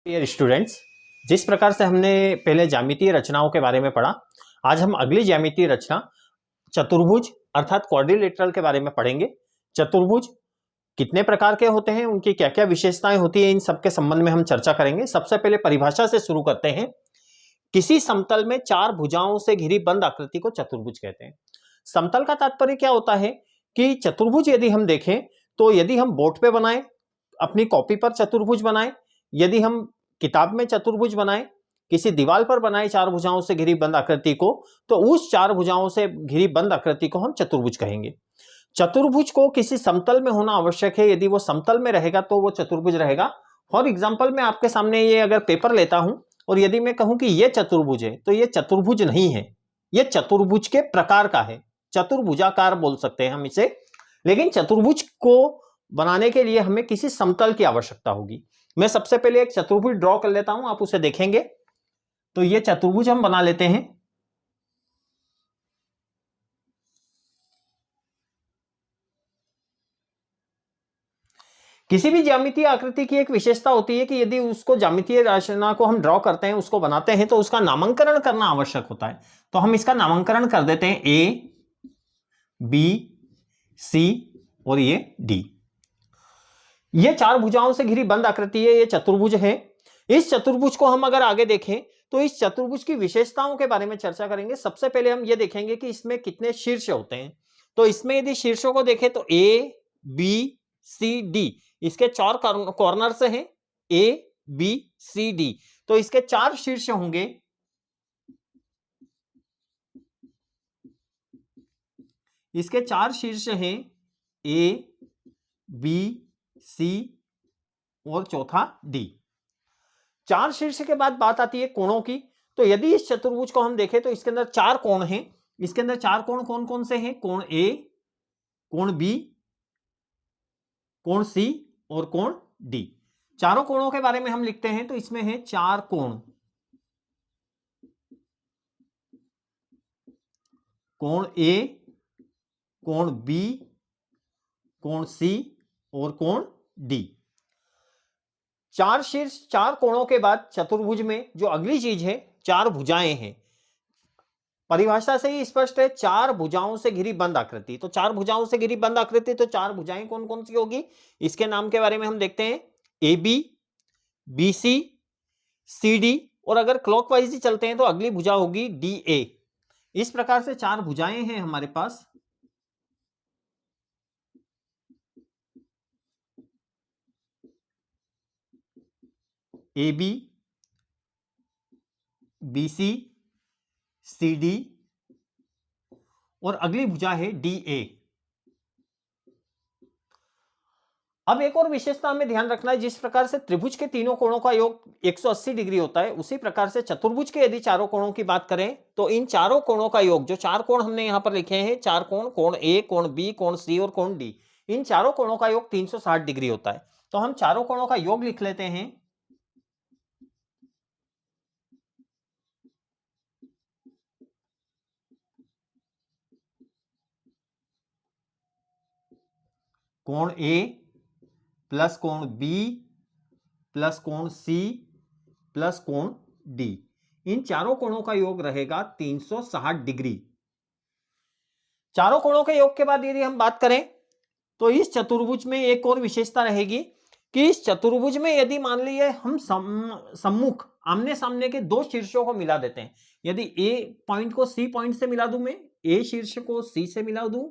Dear students, जिस प्रकार से हमने पहले ज्यामितीय रचनाओं के बारे में पढ़ा, आज हम अगली ज्यामितीय रचना चतुर्भुज अर्थात क्वाड्रिलेटरल के बारे में पढ़ेंगे। चतुर्भुज कितने प्रकार के होते हैं, उनकी क्या क्या विशेषताएं होती है, इन सब के संबंध में हम चर्चा करेंगे। सबसे पहले परिभाषा से शुरू करते हैं। किसी समतल में चार भुजाओं से घिरी बंद आकृति को चतुर्भुज कहते हैं। समतल का तात्पर्य क्या होता है कि चतुर्भुज यदि हम देखें तो यदि हम बोर्ड पे बनाएं, अपनी कॉपी पर चतुर्भुज बनाएं, यदि हम किताब में चतुर्भुज बनाएं, किसी दीवार पर बनाए चार भुजाओं से घिरी बंद आकृति को, तो उस चार भुजाओं से घिरी बंद आकृति को हम चतुर्भुज कहेंगे। चतुर्भुज को किसी समतल में होना आवश्यक है। यदि वो समतल में रहेगा तो वो चतुर्भुज रहेगा। फॉर एग्जाम्पल मैं आपके सामने ये अगर पेपर लेता हूं और यदि मैं कहूं कि ये चतुर्भुज है, तो ये चतुर्भुज नहीं है, ये चतुर्भुज के प्रकार का है। चतुर्भुजाकार बोल सकते हैं हम इसे, लेकिन चतुर्भुज को बनाने के लिए हमें किसी समतल की आवश्यकता होगी। मैं सबसे पहले एक चतुर्भुज ड्रॉ कर लेता हूं, आप उसे देखेंगे। तो ये चतुर्भुज हम बना लेते हैं। किसी भी ज्यामितीय आकृति की एक विशेषता होती है कि यदि उसको ज्यामितीय रचना को हम ड्रॉ करते हैं, उसको बनाते हैं, तो उसका नामकरण करना आवश्यक होता है। तो हम इसका नामकरण कर देते हैं ए, बी, सी और ये डी। ये चार भुजाओं से घिरी बंद आकृति है, ये चतुर्भुज है। इस चतुर्भुज को हम अगर आगे देखें तो इस चतुर्भुज की विशेषताओं के बारे में चर्चा करेंगे। सबसे पहले हम ये देखेंगे कि इसमें कितने शीर्ष होते हैं। तो इसमें यदि शीर्षों को देखें तो ए, बी, सी, डी, इसके चार कॉर्नर्स हैं, ए, बी, सी, डी। तो इसके चार शीर्ष होंगे। इसके चार शीर्ष हैं ए, बी, सी और चौथा डी। चार शीर्ष के बाद बात आती है कोणों की। तो यदि इस चतुर्भुज को हम देखें तो इसके अंदर चार कोण हैं। इसके अंदर चार कोण कौन कौन से हैं? कोण ए, कोण बी, कोण सी और कोण डी। चारों कोणों के बारे में हम लिखते हैं तो इसमें है चार कोण। कोण ए, कोण बी, कोण सी और कोण डी। चार शीर्ष चार कोणों के बाद चतुर्भुज में जो अगली चीज है, चार भुजाएं हैं। परिभाषा से ही स्पष्ट है, चार भुजाओं से घिरी बंद आकृति। तो चार भुजाओं से घिरी बंद आकृति, तो चार भुजाएं कौन कौन सी होगी, इसके नाम के बारे में हम देखते हैं। A B, B C, C D, और अगर क्लॉकवाइज ही चलते हैं तो अगली भुजा होगी डी ए। इस प्रकार से चार भुजाएं हैं हमारे पास। A B, B C, C D और अगली भुजा है डी ए। अब एक और विशेषता हमें ध्यान रखना है, जिस प्रकार से त्रिभुज के तीनों कोणों का योग 180 डिग्री होता है, उसी प्रकार से चतुर्भुज के यदि चारों कोणों की बात करें तो इन चारों कोणों का योग, जो चार कोण हमने यहां पर लिखे हैं, चार कोण, कोण ए, कोण बी, कोण सी और कोण डी, इन चारों कोणों का योग 360 डिग्री होता है। तो हम चारों कोणों का योग लिख लेते हैं। कोण ए प्लस कोण बी प्लस कोण सी प्लस कोण डी, इन चारों कोणों का योग रहेगा 360 डिग्री। चारों कोणों के योग के बाद यदि हम बात करें तो इस चतुर्भुज में एक और विशेषता रहेगी कि इस चतुर्भुज में यदि मान लीजिए हम सम्मुख आमने सामने के दो शीर्षों को मिला देते हैं, यदि ए पॉइंट को सी पॉइंट से मिला दूं, मैं ए शीर्ष को सी से मिला दूं,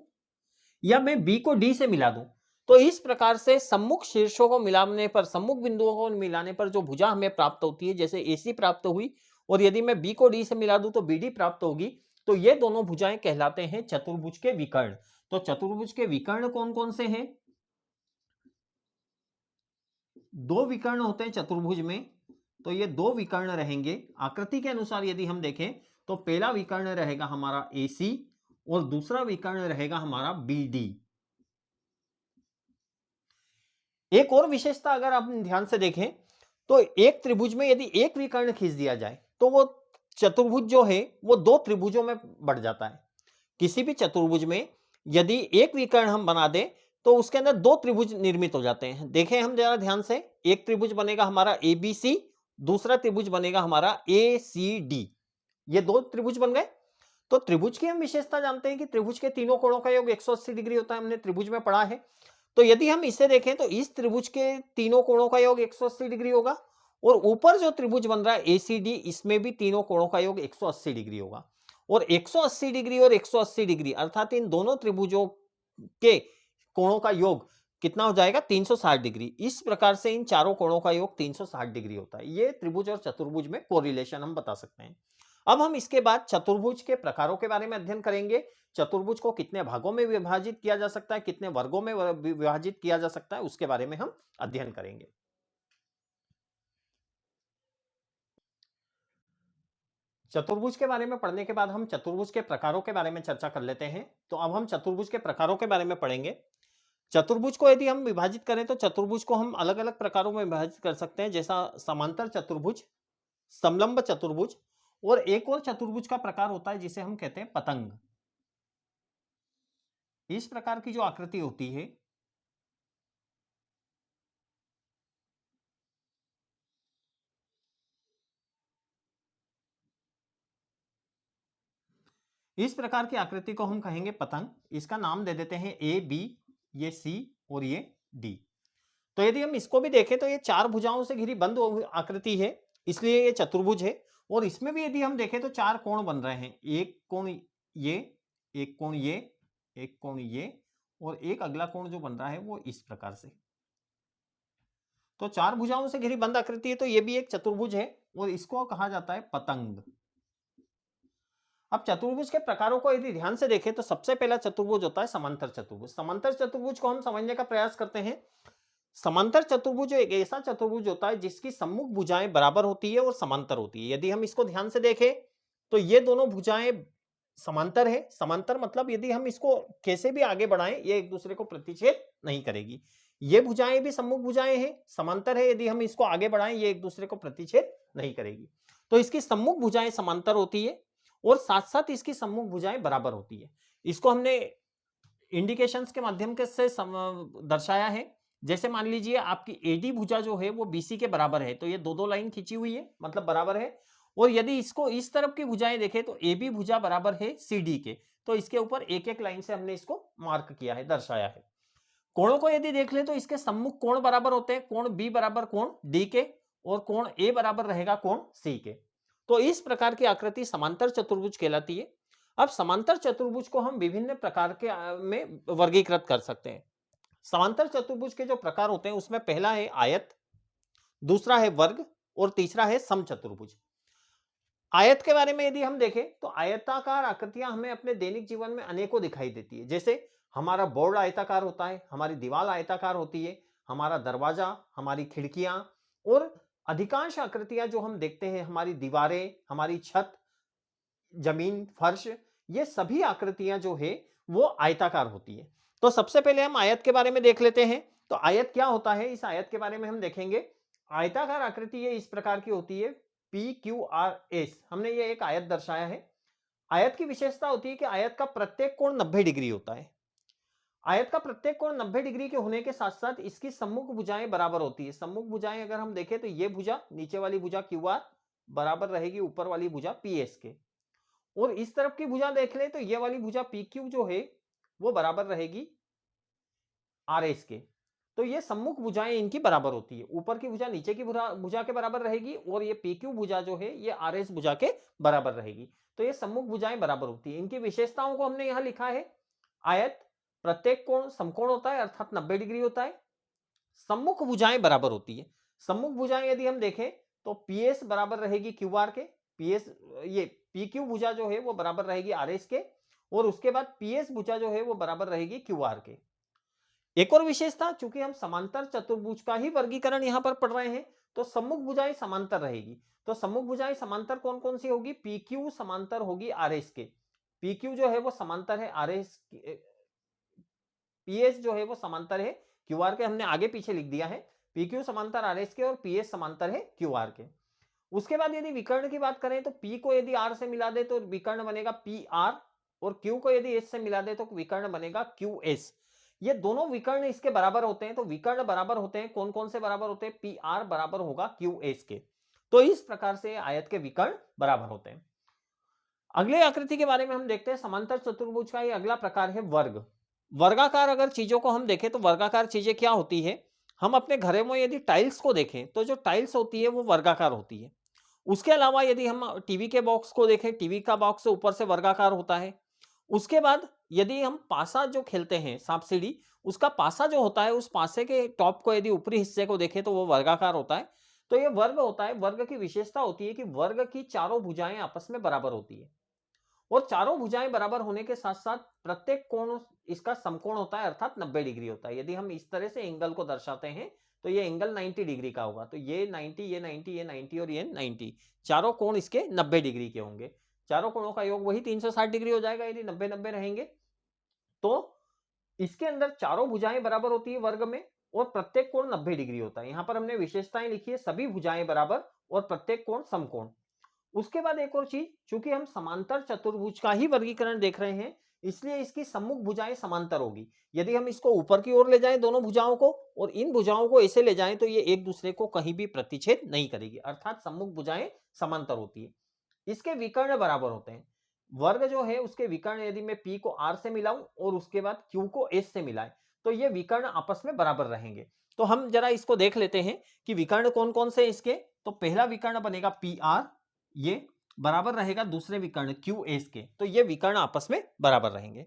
या मैं बी को डी से मिला दूं, तो इस प्रकार से सम्मुख शीर्षों को मिलाने पर, सम्मुख बिंदुओं को मिलाने पर जो भुजा हमें प्राप्त होती है, जैसे एसी प्राप्त हुई, और यदि मैं बी को डी से मिला दूं तो बीडी प्राप्त होगी, तो ये दोनों भुजाएं कहलाते हैं चतुर्भुज के विकर्ण। तो चतुर्भुज के विकर्ण कौन कौन से हैं? दो विकर्ण होते हैं चतुर्भुज में, तो ये दो विकर्ण रहेंगे। आकृति के अनुसार यदि हम देखें तो पहला विकर्ण रहेगा हमारा AC और दूसरा विकर्ण रहेगा हमारा BD। एक और विशेषता अगर आप ध्यान से देखें तो एक त्रिभुज में यदि एक विकर्ण खींच दिया जाए तो वो चतुर्भुज जो है वो दो त्रिभुजों में बढ़ जाता है। किसी भी चतुर्भुज में यदि एक विकर्ण हम बना दें तो उसके अंदर दो त्रिभुज निर्मित हो जाते हैं। देखें हम जरा ध्यान से, एक त्रिभुज बनेगा हमारा ABC दूसरा त्रिभुज बनेगा हमारा ACD। ये दो त्रिभुज बन गए। तो त्रिभुज की हम विशेषता जानते हैं कि त्रिभुज के तीनों कोणों का योग 180 डिग्री होता है, हमने त्रिभुज में पढ़ा है। तो यदि हम इसे देखें तो इस त्रिभुज के तीनों कोणों का योग 180 डिग्री होगा, और ऊपर जो त्रिभुज बन रहा है ACD, इसमें भी तीनों कोणों का योग 180 डिग्री होगा। और 180 डिग्री और 180 डिग्री अर्थात इन दोनों त्रिभुजों के कोणों का योग कितना हो जाएगा? 360 डिग्री। इस प्रकार से इन चारों कोणों का योग 360 डिग्री होता है। ये त्रिभुज और चतुर्भुज में कोरिलेशन हम बता सकते हैं। अब हम इसके बाद चतुर्भुज के प्रकारों के बारे में अध्ययन करेंगे। चतुर्भुज को कितने भागों में विभाजित किया जा सकता है, कितने वर्गों में विभाजित किया जा सकता है, उसके बारे में हम अध्ययन करेंगे। चतुर्भुज के बारे में पढ़ने के बाद हम चतुर्भुज के प्रकारों के बारे में चर्चा कर लेते हैं। तो अब हम चतुर्भुज के प्रकारों के बारे में पढ़ेंगे। चतुर्भुज को यदि हम विभाजित करें तो चतुर्भुज को हम अलग अलग प्रकारों में विभाजित कर सकते हैं, जैसा समांतर चतुर्भुज, समलंब चतुर्भुज, और एक और चतुर्भुज का प्रकार होता है जिसे हम कहते हैं पतंग। इस प्रकार की जो आकृति होती है, इस प्रकार की आकृति को हम कहेंगे पतंग। इसका नाम दे देते हैं A, B, ये C और ये D। तो यदि हम इसको भी देखें तो ये चार भुजाओं से घिरी बंद आकृति है, इसलिए ये चतुर्भुज है। और इसमें भी यदि हम देखें तो चार कोण बन रहे हैं, एक कोण ये, एक कोण ये, एक कोण ये, और एक अगला कोण जो बन रहा है वो इस प्रकार से। तो चार भुजाओं से घिरी बंद आकृति है, तो ये भी एक चतुर्भुज है और इसको कहा जाता है पतंग। अब चतुर्भुज के प्रकारों को यदि ध्यान से देखें तो सबसे पहला चतुर्भुज होता है समांतर चतुर्भुज। समांतर चतुर्भुज को हम समझने का प्रयास करते हैं। समांतर चतुर्भुज एक ऐसा चतुर्भुज होता है जिसकी सम्मुख भुजाएं बराबर होती है और समांतर होती है। यदि हम इसको ध्यान से देखें तो ये दोनों भुजाएं समांतर है। समांतर मतलब यदि हम इसको कैसे भी आगे बढ़ाएं, ये एक दूसरे को प्रतिच्छेद नहीं करेगी। ये भुजाएं भी सम्मुख भुजाएं हैं, समांतर है, यदि हम इसको आगे बढ़ाएं ये एक दूसरे को प्रतिच्छेद नहीं करेगी। तो इसकी सम्मुख भुजाएं समांतर होती है और साथ साथ इसकी सम्मुख भुजाएं बराबर होती है। इसको हमने इंडिकेशंस के माध्यम से दर्शाया है। जैसे मान लीजिए आपकी एडी भुजा जो है वो बीसी के बराबर है, तो ये दो दो लाइन खींची हुई है, मतलब बराबर है। और यदि इसको इस तरफ की भुजाएं देखें तो ए बी भुजा बराबर है सी डी के, तो इसके ऊपर एक एक लाइन से हमने इसको मार्क किया है, दर्शाया है। कोणों को यदि देख ले तो इसके सम्मुख कोण बराबर होते हैं, कोण बी बराबर कोण डी के, और कोण ए बराबर रहेगा कोण सी के। तो इस प्रकार की आकृति समांतर चतुर्भुज कहलाती है। अब समांतर चतुर्भुज को हम विभिन्न प्रकार के में वर्गीकृत कर सकते हैं। समांतर चतुर्भुज के जो प्रकार होते हैं उसमें पहला है आयत, दूसरा है वर्ग, और तीसरा है समचतुर्भुज। आयत के बारे में यदि हम देखें तो आयताकार आकृतियां हमें अपने दैनिक जीवन में अनेकों दिखाई देती है। जैसे हमारा बोर्ड आयताकार होता है, हमारी दीवार आयताकार होती है, हमारा दरवाजा, हमारी खिड़कियां, और अधिकांश आकृतियां जो हम देखते हैं, हमारी दीवारें, हमारी छत, जमीन, फर्श, ये सभी आकृतियां जो है वो आयताकार होती है। तो सबसे पहले हम आयत के बारे में देख लेते हैं। तो आयत क्या होता है, इस आयत के बारे में हम देखेंगे। आयताकार आकृति ये इस प्रकार की होती है, पी क्यू आर एस। हमने ये एक आयत दर्शाया है। आयत की विशेषता होती है कि आयत का प्रत्येक कोण 90 डिग्री होता है। आयत का प्रत्येक कोण 90 डिग्री के होने के साथ साथ इसकी सम्मुख भुजाएं बराबर होती है। सम्मुख भुजाएं अगर हम देखें तो ये भुजा, नीचे वाली भुजा क्यू आर बराबर रहेगी ऊपर वाली भुजा पी एस के, और इस तरफ की भुजा देख ले तो ये वाली भुजा पी क्यू जो है वो बराबर रहेगी आर एस के। तो ये सम्मुख भुजाएं इनकी बराबर होती है। ऊपर की भुजा नीचे की भुजा के बराबर रहेगी, और ये पी क्यू भुजा जो है ये आर एस भुजा के बराबर रहेगी। तो ये सम्मुख भुजाएं बराबर होती है। इनकी विशेषताओं को हमने यहां लिखा है। आयत प्रत्येक कोण समकोण होता है, अर्थात 90 डिग्री होता है। सम्मुख भुजाएं बराबर होती है। सम्मुख भुजाएं यदि हम देखें तो पीएस बराबर रहेगी क्यू आर के, पीएस ये पी क्यू भुजा जो है वो बराबर रहेगी आर एस के, और उसके बाद पीएस भुजा जो है वो बराबर रहेगी क्यू आर के। एक और विशेषता, चूंकि हम समांतर चतुर्भुज का ही वर्गीकरण यहां पर पढ़ रहे हैं, तो सम्मुख भुजाएं समांतर रहेगी। तो सम्मुख भुजाएं समांतर कौन कौन सी होगी? पी क्यू समांतर होगी आर एस के, पी क्यू जो है वो समांतर है आर एस, पीएस जो है वो समांतर है क्यू आर के। हमने आगे पीछे लिख दिया है, पी क्यू समांतर आर एस के और पीएस समांतर है क्यू आर के। उसके बाद यदि विकर्ण की बात करें तो पी को यदि आर से मिला दे तो विकर्ण बनेगा पी आर, और क्यू को यदि एस से मिला दे तो विकर्ण बनेगा क्यू एस। ये दोनों विकर्ण इसके बराबर होते हैं। तो विकर्ण बराबर होते हैं, कौन कौन से बराबर होते हैं? पी आर बराबर होगा क्यू एस के। तो इस प्रकार से आयत के विकर्ण बराबर होते हैं। अगले आकृति के बारे में हम देखते हैं, समांतर चतुर्भुज का ये अगला प्रकार है वर्ग। वर्गाकार अगर चीजों को हम देखें तो वर्गाकार चीजें क्या होती है, हम अपने घरों में यदि टाइल्स को देखें तो जो टाइल्स होती है वो वर्गाकार होती है। उसके अलावा यदि हम टीवी के बॉक्स को देखें, टीवी का बॉक्स ऊपर से वर्गाकार होता है। उसके बाद यदि हम पासा जो खेलते हैं सांप सीढ़ी, उसका पासा जो होता है, उस पासे के टॉप को यदि ऊपरी हिस्से को देखें तो वो वर्गाकार होता है। तो ये वर्ग होता है। वर्ग की विशेषता होती है कि वर्ग की चारों भुजाएं आपस में बराबर होती है और चारों भुजाएं बराबर होने के साथ साथ प्रत्येक कोण इसका समकोण होता है, अर्थात 90 डिग्री होता है। यदि हम इस तरह से एंगल को दर्शाते हैं तो ये एंगल 90 डिग्री का होगा। तो ये 90, ये 90, ये 90 और ये 90, चारों कोण इसके 90 डिग्री के होंगे। चारों कोणों का योग वही 360 डिग्री हो जाएगा यदि 90-90 रहेंगे। तो इसके अंदर चारों भुजाएं बराबर होती है वर्ग में और प्रत्येक कोण 90 डिग्री होता है। यहां पर हमने विशेषताएं लिखी है, सभी भुजाएं बराबर और प्रत्येक कोण समकोण। उसके बाद एक और चीज, चूंकि हम समांतर चतुर्भुज का ही वर्गीकरण देख रहे हैं, इसलिए इसकी सम्मुख भुजाएं समांतर होगी। यदि हम इसको ऊपर की ओर ले जाएं दोनों भुजाओं को और इन भुजाओं को ऐसे ले जाएं तो ये एक दूसरे को कहीं भी प्रतिच्छेद नहीं करेगी, अर्थात सम्मुख भुजाएं समांतर होती है। इसके विकर्ण बराबर होते हैं। वर्ग जो है उसके विकर्ण यदि मैं P को R से मिलाऊं और उसके बाद Q को S से मिलाएं तो ये विकर्ण आपस में बराबर रहेंगे। तो हम जरा इसको देख लेते हैं कि विकर्ण कौन कौन से इसके। तो पहला विकर्ण बनेगा PR, ये बराबर रहेगा दूसरे विकर्ण QS के। तो ये विकर्ण आपस में बराबर रहेंगे।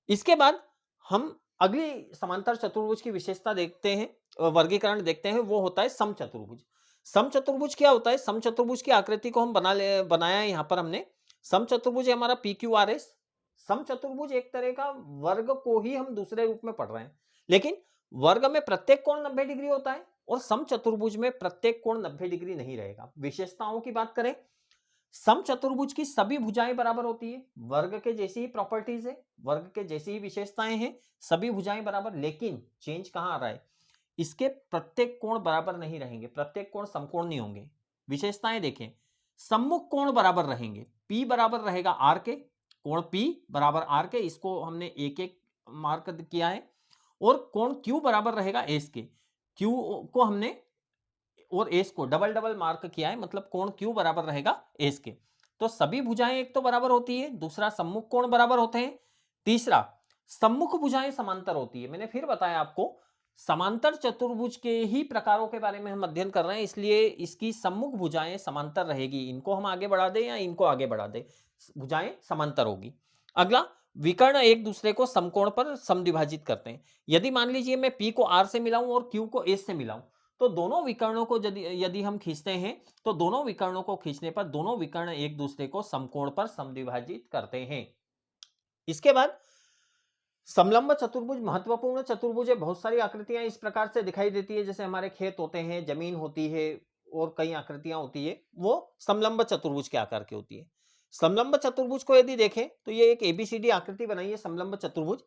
इसके बाद हम अगली समांतर चतुर्भुज की विशेषता देखते हैं, वर्गीकरण देखते हैं, वो होता है समचतुर्भुज। समचतुर्भुज क्या होता है? समचतुर्भुज की आकृति को हम बनाया है यहां पर हमने। समचतुर्भुज है हमारा PQRS। समचतुर्भुज एक तरह का वर्ग को ही हम दूसरे रूप में पढ़ रहे हैं, लेकिन वर्ग में प्रत्येक कोण 90 डिग्री होता है और समचतुर्भुज में प्रत्येक कोण 90 डिग्री नहीं रहेगा। विशेषताओं की बात करें, समचतुर्भुज की सभी भुजाएं बराबर होती है, वर्ग के जैसी ही प्रॉपर्टीज है, वर्ग के जैसी ही विशेषताएं हैं, सभी भुजाएं बराबर। लेकिन चेंज कहां आ रहा है, इसके प्रत्येक कोण बराबर नहीं रहेंगे, प्रत्येक कोण समकोण नहीं होंगे। विशेषताएं देखें, सम्मुख कोण बराबर रहेंगे, P बराबर रहेगा R के, कोण P बराबर R के, इसको हमने एक एक मार्क किया है। और कोण Q बराबर रहेगा S के, Q को हमने और S को डबल डबल मार्क किया है, मतलब कोण Q बराबर रहेगा S के। तो सभी भुजाएं एक तो बराबर होती है, दूसरा सम्मुख कोण बराबर होते हैं, तीसरा सम्मुख भुजाएं समांतर होती है। मैंने फिर बताया आपको, समांतर चतुर्भुज के ही प्रकारों के बारे में हम अध्ययन कर रहे हैं, इसलिए इसकी सम्मुख भुजाएं समांतर रहेगी। इनको हम आगे बढ़ा दें या इनको आगे बढ़ा दें, भुजाएं समांतर होगी। अगला, विकर्ण एक दूसरे को समकोण पर समद्विभाजित करते हैं। यदि मान लीजिए मैं P को R से मिलाऊं और Q को S से मिलाऊं, तो दोनों विकर्णों को यदि हम खींचते हैं तो दोनों विकर्णों को खींचने पर दोनों विकर्ण एक दूसरे को समकोण पर समद्विभाजित करते हैं। इसके बाद समलंब चतुर्भुज महत्वपूर्ण चतुर्भुज है। बहुत सारी आकृतियां इस प्रकार से दिखाई देती है, जैसे हमारे खेत होते हैं, जमीन होती है और कई आकृतियां होती है, वो समलंब चतुर्भुज के आकार की होती है। समलंब चतुर्भुज को यदि देखें तो ये एक ABCD आकृति बनाई है समलंब चतुर्भुज।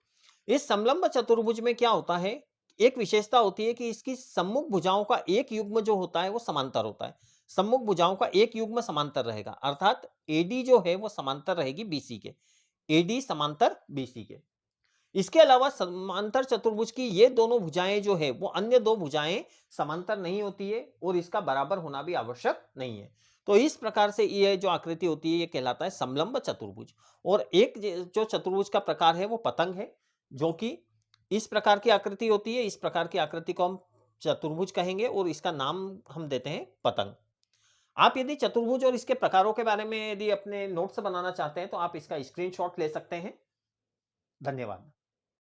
इस समलंब चतुर्भुज में क्या होता है, एक विशेषता होती है कि इसकी सम्मुख भुजाओं का एक युग्म जो होता है वो समांतर होता है। सम्मुख भुजाओं का एक युग्म समांतर रहेगा, अर्थात AD जो है वो समांतर रहेगी BC के, AD समांतर BC के। इसके अलावा समांतर चतुर्भुज की ये दोनों भुजाएं जो है वो अन्य दो भुजाएं समांतर नहीं होती है और इसका बराबर होना भी आवश्यक नहीं है। तो इस प्रकार से ये जो आकृति होती है ये कहलाता है समलंब चतुर्भुज। और एक जो चतुर्भुज का प्रकार है वो पतंग है, जो कि इस प्रकार की आकृति होती है। इस प्रकार की आकृति को हम चतुर्भुज कहेंगे और इसका नाम हम देते हैं पतंग। आप यदि चतुर्भुज और इसके प्रकारों के बारे में यदि अपने नोट्स बनाना चाहते हैं तो आप इसका स्क्रीनशॉट ले सकते हैं। धन्यवाद।